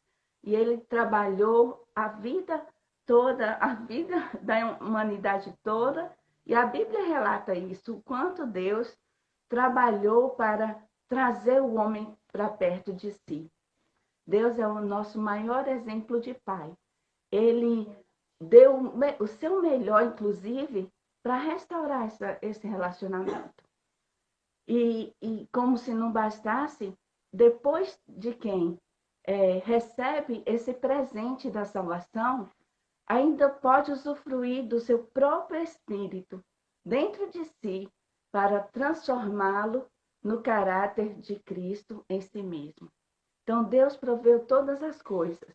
E ele trabalhou a vida toda, a vida da humanidade toda, e a Bíblia relata isso, o quanto Deus trabalhou para trazer o homem para perto de si. Deus é o nosso maior exemplo de pai. Ele deu o seu melhor, inclusive, para restaurar esse relacionamento. E como se não bastasse, depois de quem recebe esse presente da salvação, ainda pode usufruir do seu próprio espírito dentro de si para transformá-lo no caráter de Cristo em si mesmo. Então, Deus proveu todas as coisas.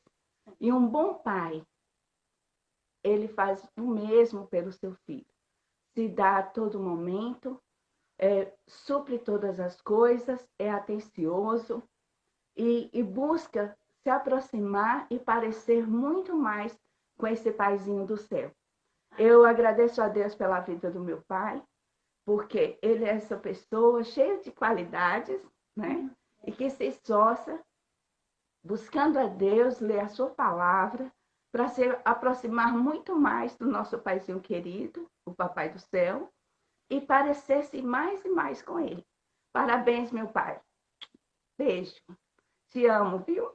E um bom pai, ele faz o mesmo pelo seu filho. Se dá a todo momento, supre todas as coisas, é atencioso e busca se aproximar e parecer muito mais com esse paizinho do céu. Eu agradeço a Deus pela vida do meu pai, porque ele é essa pessoa cheia de qualidades, né? E que se esforça buscando a Deus, ler a sua palavra, para se aproximar muito mais do nosso paizinho querido, o Papai do Céu, e parecer-se mais e mais com ele. Parabéns, meu pai. Beijo. Te amo, viu?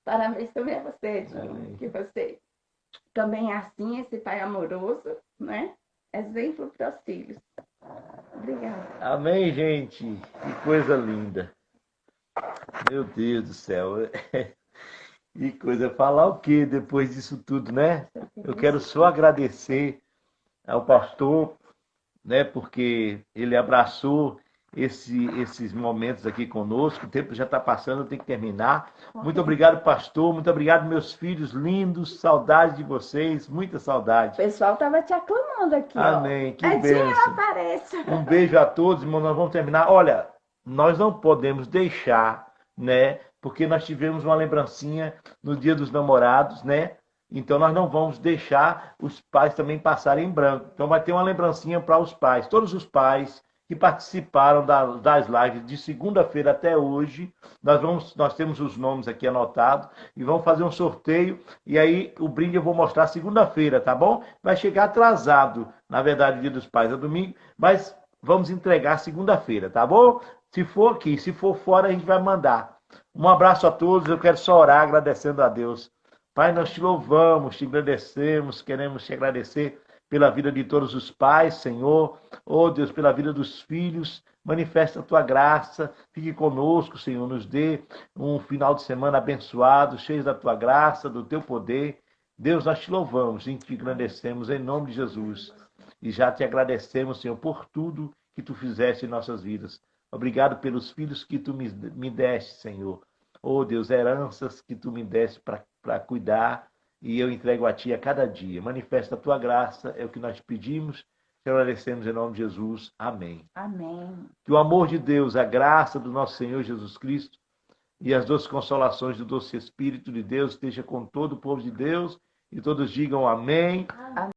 Parabéns também a você, Dinho, que você também é assim, esse pai amoroso, né? Exemplo para os filhos. Obrigada. Amém, gente. Que coisa linda. Meu Deus do céu. Que coisa. Falar o que depois disso tudo, né? Eu quero só agradecer ao pastor, né? Porque ele abraçou esses momentos aqui conosco. O tempo já está passando, eu tenho que terminar. Muito obrigado, pastor. Muito obrigado, meus filhos lindos. Saudade de vocês, muita saudade. O pessoal estava te aclamando aqui. Amém. Que Dinho, bênção. apareça. Um beijo a todos, irmãos. Nós vamos terminar. Olha, nós não podemos deixar, né? Porque nós tivemos uma lembrancinha no Dia dos Namorados, né? Então nós não vamos deixar os pais também passarem em branco. Então vai ter uma lembrancinha para os pais. Todos os pais que participaram das lives de segunda-feira até hoje, nós temos os nomes aqui anotados e vamos fazer um sorteio. E aí o brinde eu vou mostrar segunda-feira, tá bom? Vai chegar atrasado, na verdade, o Dia dos Pais é domingo, mas vamos entregar segunda-feira, tá bom? Se for aqui, se for fora, a gente vai mandar. Um abraço a todos, eu quero só orar agradecendo a Deus. Pai, nós te louvamos, te agradecemos, queremos te agradecer pela vida de todos os pais, Senhor. Oh, Deus, pela vida dos filhos, manifesta a tua graça, fique conosco, Senhor, nos dê um final de semana abençoado, cheio da tua graça, do teu poder. Deus, nós te louvamos e te agradecemos em nome de Jesus. E já te agradecemos, Senhor, por tudo que tu fizeste em nossas vidas. Obrigado pelos filhos que tu me deste, Senhor. Oh, Deus, heranças que tu me deste para cuidar, e eu entrego a ti a cada dia. Manifesta a tua graça, é o que nós pedimos, te agradecemos em nome de Jesus. Amém. Amém. Que o amor de Deus, a graça do nosso Senhor Jesus Cristo e as doces consolações do doce Espírito de Deus esteja com todo o povo de Deus, e todos digam amém. Amém.